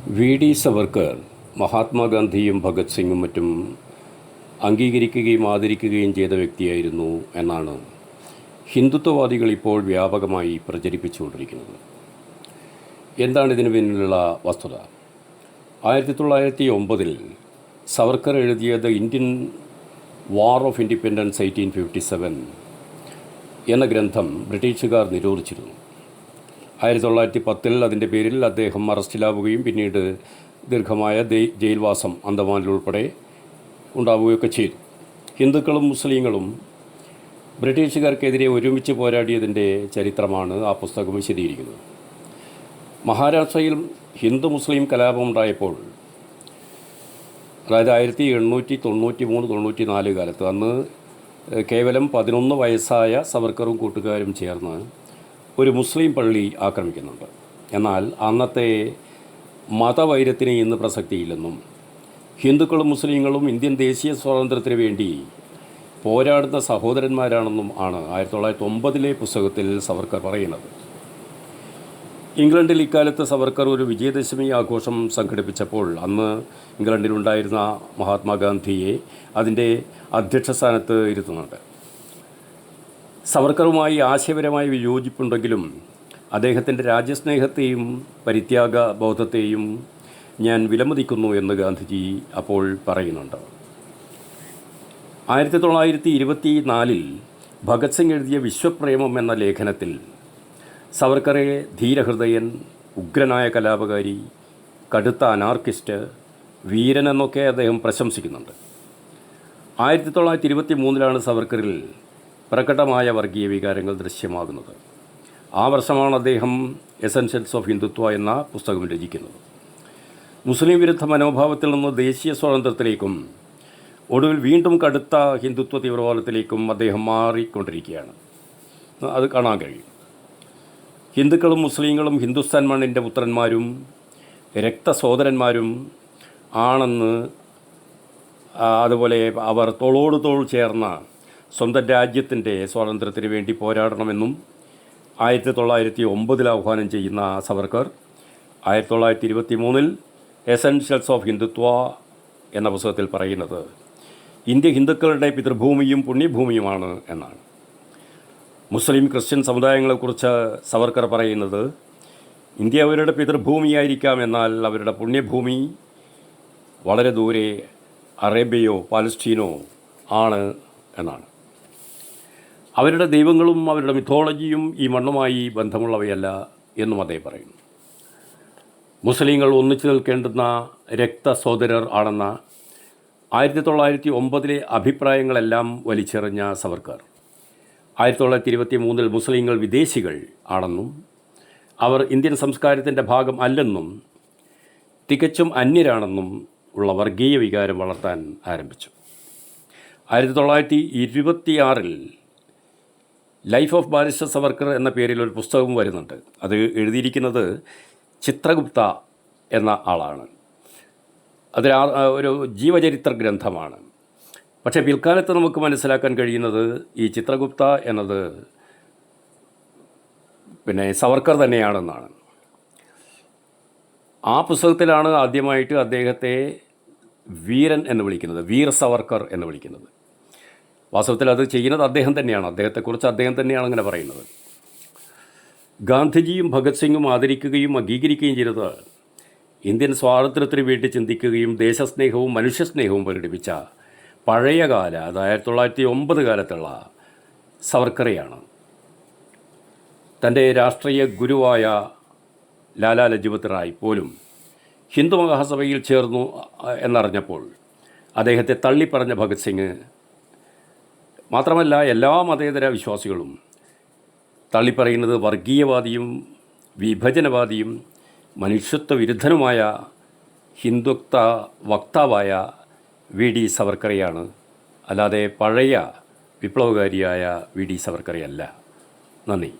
V D Savarkar മഹാത്മാഗാന്ധിയും Bhagat സിംഗും മറ്റും അംഗീകരിക്കുകയും ആദരിക്കുകയും ചെയ്ത വ്യക്തിയായിരുന്നു എന്നാണ് ഹിന്ദുത്വവാദികൾ ഇപ്പോൾ വ്യാപകമായി പ്രചരിപ്പിച്ചുകൊണ്ടിരിക്കുന്നത്. എന്താണ് ഇതിനു പിന്നിലുള്ള വസ്തുത? 1909 സവർക്കർ എഴുതിയ the Indian war of independence 1857 എന്ന ഗ്രന്ഥം ബ്രിട്ടീഷുകാർ നിരോധിച്ചിരുന്നു. 1910 അതിൻ്റെ പേരിൽ അദ്ദേഹം അറസ്റ്റിലാവുകയും പിന്നീട് ദീർഘമായ ജയിൽവാസം അന്തമാനിലുൾപ്പെടെ ഉണ്ടാവുകയൊക്കെ ചെയ്തു. ഹിന്ദുക്കളും മുസ്ലിങ്ങളും ബ്രിട്ടീഷുകാർക്കെതിരെ ഒരുമിച്ച് പോരാടിയതിൻ്റെ ചരിത്രമാണ് ആ പുസ്തകം വിശദീകരിക്കുന്നത്. മഹാരാഷ്ട്രയിൽ ഹിന്ദു മുസ്ലിം കലാപം ഉണ്ടായപ്പോൾ, അതായത് 1893-94 കാലത്ത്, അന്ന് കേവലം 11 വയസ്സായ സവർക്കറും കൂട്ടുകാരും ചേർന്ന് ഒരു മുസ്ലിം പള്ളി ആക്രമിക്കുന്നുണ്ട്. എന്നാൽ അന്നത്തെ മതവൈരത്തിന് ഇന്ന് പ്രസക്തിയില്ലെന്നും ഹിന്ദുക്കളും മുസ്ലിങ്ങളും ഇന്ത്യൻ ദേശീയ സ്വാതന്ത്ര്യത്തിന് വേണ്ടി പോരാടുന്ന സഹോദരന്മാരാണെന്നും ആണ് 1909 പുസ്തകത്തിൽ സവർക്കർ പറയുന്നത്. ഇംഗ്ലണ്ടിൽ ഇക്കാലത്ത് സവർക്കർ ഒരു വിജയദശമി ആഘോഷം സംഘടിപ്പിച്ചപ്പോൾ അന്ന് ഇംഗ്ലണ്ടിലുണ്ടായിരുന്ന മഹാത്മാഗാന്ധിയെ അതിൻ്റെ അധ്യക്ഷ സ്ഥാനത്ത് ഇരുത്തുന്നുണ്ട്. സവർക്കറുമായി ആശയപരമായ വിയോജിപ്പുണ്ടെങ്കിലും അദ്ദേഹത്തിൻ്റെ രാജ്യസ്നേഹത്തെയും പരിത്യാഗ ബോധത്തെയും ഞാൻ വിലമതിക്കുന്നു എന്ന് ഗാന്ധിജി അപ്പോൾ പറയുന്നുണ്ട്. 1924 ഭഗത് സിംഗ് എഴുതിയ വിശ്വപ്രേമം എന്ന ലേഖനത്തിൽ സവർക്കറെ ധീരഹൃദയൻ, ഉഗ്രനായ കലാപകാരി, കടുത്ത അനാർക്കിസ്റ്റ്, വീരൻ എന്നൊക്കെ അദ്ദേഹം പ്രശംസിക്കുന്നുണ്ട്. 1923 സവർക്കറിൽ പ്രകടമായ വർഗീയ വികാരങ്ങൾ ദൃശ്യമാകുന്നത്. ആ വർഷമാണ് അദ്ദേഹം എസൻഷ്യൽസ് ഓഫ് ഹിന്ദുത്വ എന്ന പുസ്തകം രചിക്കുന്നത്. മുസ്ലിം വിരുദ്ധ മനോഭാവത്തിൽ നിന്ന് ദേശീയ സ്വാതന്ത്ര്യത്തിലേക്കും ഒടുവിൽ വീണ്ടും കടുത്ത ഹിന്ദുത്വ തീവ്രവാദത്തിലേക്കും അദ്ദേഹം മാറിക്കൊണ്ടിരിക്കുകയാണ്. അത് കാണാൻ കഴിയും. ഹിന്ദുക്കളും മുസ്ലിങ്ങളും ഹിന്ദുസ്ഥാൻ മണ്ണിൻ്റെ പുത്രന്മാരും രക്തസോദരന്മാരും ആണെന്ന്, അതുപോലെ അവർ തോളോട് തോൾ ചേർന്ന സ്വന്തം രാജ്യത്തിൻ്റെ സ്വാതന്ത്ര്യത്തിന് വേണ്ടി പോരാടണമെന്നും 1909 ആഹ്വാനം ചെയ്യുന്ന സവർക്കർ 1923 എസൻഷ്യൽസ് ഓഫ് ഹിന്ദുത്വ എന്ന പുസ്തകത്തിൽ പറയുന്നത് ഇന്ത്യ ഹിന്ദുക്കളുടെ പിതൃഭൂമിയും പുണ്യഭൂമിയുമാണ് എന്നാണ്. മുസ്ലിം ക്രിസ്ത്യൻ സമുദായങ്ങളെക്കുറിച്ച് സവർക്കർ പറയുന്നത് ഇന്ത്യ അവരുടെ പിതൃഭൂമിയായിരിക്കാം, എന്നാൽ അവരുടെ പുണ്യഭൂമി വളരെ ദൂരെ അറേബ്യയോ പാലസ്റ്റീനോ ആണ് എന്നാണ്. അവരുടെ ദൈവങ്ങളും അവരുടെ മിഥോളജിയും ഈ മണ്ണുമായി ബന്ധമുള്ളവയല്ല എന്നും അദ്ദേഹം പറയുന്നു. മുസ്ലിങ്ങൾ ഒന്നിച്ചു നിൽക്കേണ്ടുന്ന രക്തസോദരർ ആണെന്ന 1909 അഭിപ്രായങ്ങളെല്ലാം വലിച്ചെറിഞ്ഞ സവർക്കർ 1923 മുസ്ലിങ്ങൾ വിദേശികൾ ആണെന്നും അവർ ഇന്ത്യൻ സംസ്കാരത്തിൻ്റെ ഭാഗം അല്ലെന്നും തികച്ചും അന്യരാണെന്നും ഉള്ള വർഗീയ വികാരം വളർത്താൻ ആരംഭിച്ചു. 1926 ലൈഫ് ഓഫ് ബാരിസ്റ്റർ സവർക്കർ എന്ന പേരിൽ ഒരു പുസ്തകം വരുന്നുണ്ട്. അത് എഴുതിയിരിക്കുന്നത് ചിത്രഗുപ്ത എന്ന ആളാണ്. അത് ഒരു ജീവചരിത്ര ഗ്രന്ഥമാണ്. പക്ഷേ പിൽക്കാലത്ത് നമുക്ക് മനസ്സിലാക്കാൻ കഴിയുന്നത് ഈ ചിത്രഗുപ്ത എന്നത് സവർക്കർ തന്നെയാണെന്നാണ്. ആ പുസ്തകത്തിലാണ് ആദ്യമായിട്ട് അദ്ദേഹത്തെ വീരൻ എന്ന് വിളിക്കുന്നത്, വീർ സവർക്കർ എന്ന് വിളിക്കുന്നത്. വാസ്തവത്തിൽ അത് ചെയ്യുന്നത് അദ്ദേഹം തന്നെയാണ്. അദ്ദേഹത്തെക്കുറിച്ച് അദ്ദേഹം തന്നെയാണ് അങ്ങനെ പറയുന്നത്. ഗാന്ധിജിയും ഭഗത് സിംഗും ആദരിക്കുകയും അംഗീകരിക്കുകയും ചെയ്തത് ഇന്ത്യൻ സ്വാതന്ത്ര്യത്തിന് വേണ്ടി ചിന്തിക്കുകയും ദേശസ്നേഹവും മനുഷ്യസ്നേഹവും പ്രകടിപ്പിച്ച പഴയകാല, അതായത് 1909 കാലത്തുള്ള സവർക്കറെയാണ്. തൻ്റെ രാഷ്ട്രീയ ഗുരുവായ ലാലാ ലജ്പത് റായ് പോലും ഹിന്ദു മഹാസഭയിൽ ചേർന്നു എന്നറിഞ്ഞപ്പോൾ അദ്ദേഹത്തെ തള്ളിപ്പറഞ്ഞ ഭഗത് സിംഗ്, മാത്രമല്ല എല്ലാ മതേതര വിശ്വാസികളും തള്ളിപ്പറയുന്നത് വർഗീയവാദിയും വിഭജനവാദിയും മനുഷ്യത്വ വിരുദ്ധനുമായ ഹിന്ദുത്വ വക്താവായ വി ഡി സവർക്കറെയാണ്, അല്ലാതെ പഴയ വിപ്ലവകാരിയായ വി ഡി സവർക്കറെയല്ല. നന്ദി.